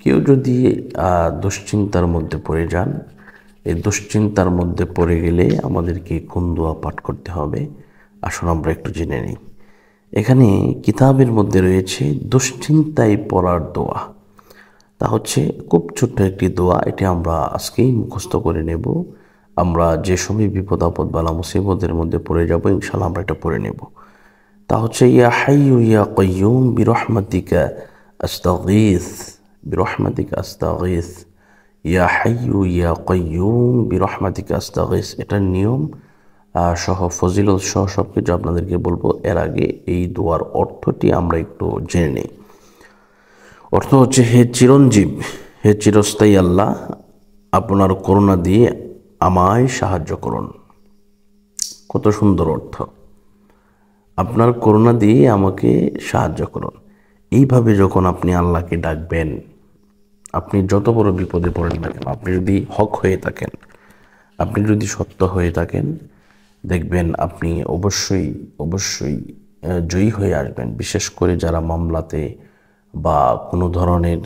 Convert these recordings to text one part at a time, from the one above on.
কেউ যদি দুশ্চিন্তার মধ্যে পড়ে যান, এই দুশ্চিন্তার মধ্যে পড়ে গেলে আমাদেরকে কোন দোয়া পাঠ করতে হবে আসুন আমরা একটু জেনে নিই। এখানে কিতাবের মধ্যে রয়েছে দুশ্চিন্তায় পড়ার দোয়া। তা হচ্ছে খুব ছোট্ট একটি দোয়া, এটি আমরা আজকেই মুখস্থ করে নেব। আমরা যে সময় বিপদ আপদ বালা মুসিবতের মধ্যে পড়ে যাব ইনশাআল্লাহ আমরা এটা পড়ে নেব। তা হচ্ছে ইয়া হাইয়ু ইয়া কাইয়ুম বিরহমাতিকা আস্তাগীথ, বিরহমাতিকা আস্তাগীথ, ইয়া হাইয়ু ইয়া কাইয়ুম বিরহমাতিকা আস্তাগীথ। এটার নিয়ম সহ ফজিলত সহ সব কিছু আপনাদেরকে বলবো। এর আগে এই দোয়ার অর্থটি আমরা একটু জেনে নিই। অর্থ হচ্ছে, হে চিরঞ্জীব, হে চিরস্থায়ী আল্লাহ, আপনার করুণা দিয়ে আমায় সাহায্য করুন। কত সুন্দর অর্থ, আপনার করুণা দিয়ে আমাকে সাহায্য করুন। এইভাবে যখন আপনি আল্লাহকে ডাকবেন, আপনি যত বড় বিপদে পড়েন না কেন, আপনি যদি হক হয়ে থাকেন, আপনি যদি সত্য হয়ে থাকেন, দেখবেন আপনি অবশ্যই অবশ্যই জয়ী হয়ে আসবেন। বিশেষ করে যারা মামলাতে বা কোনো ধরনের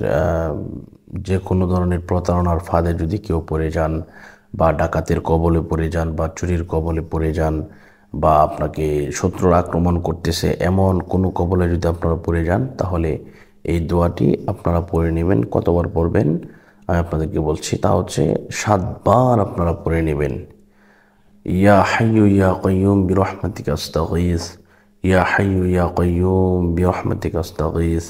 যে কোনো ধরনের প্রতারণার ফাঁদে যদি কেউ পড়ে যান, বা ডাকাতের কবলে পড়ে যান, বা চুরির কবলে পড়ে যান, বা আপনাকে শত্রুর আক্রমণ করতেছে এমন কোনো কবলে যদি আপনারা পড়ে যান, তাহলে এই দোয়াটি আপনারা পড়ে নেবেন। কতবার পড়বেন আমি আপনাদেরকে বলছি, তা হচ্ছে 7 বার আপনারা পড়ে নেবেন। ইয়া হাইয়ু ইয়া কাইয়ুম বিরহমাতিকা আস্তাগীথ, ইয়া হাইয়ু ইয়া কাইয়ুম বিরহমাতিকা আস্তাগীথ,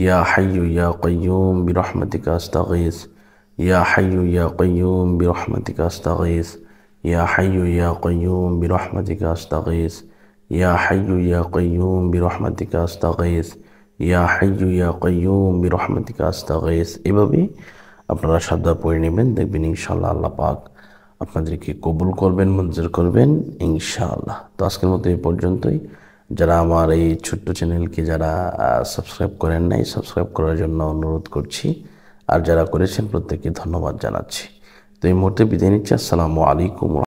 ইয়া হাইয়ু ইয়া কাইয়ুম বিরহমাতিকা আস্তাগীথ, ইয়া হাইয়ু ইয়া কাইয়ুম বিরহমাতিকা আস্তাগীথ, ইয়া হাইয়ু ইয়া কাইয়ুম বিরহমাতিকা আস্তাগীথ, ইয়া হাইয়ু ইয়া কাইয়ুম বিরহমাতিকা আস্তাগীথ, ইয়া হাইয়ু ইয়া কাইয়ুম বিরহমাতিকা আস্তাগীথ। এভাবে আপনারা 7 বার পড়ে নেবেন, দেখবেন ইনশাআল্লাহ আল্লাহ পাক আপনাদেরকে কবুল করবেন, মঞ্জুর করবেন ইনশাআল্লাহ। তো আজকের মতো এই পর্যন্তই। যারা আমার এই ছোট্ট চ্যানেলকে যারা সাবস্ক্রাইব করেন নাই, সাবস্ক্রাইব করার জন্য অনুরোধ করছি, আর যারা করেছেন প্রত্যেককে ধন্যবাদ জানাচ্ছি। তো এই মুহূর্তে বিদায় নিচ্ছি। আসসালামু আলাইকুম।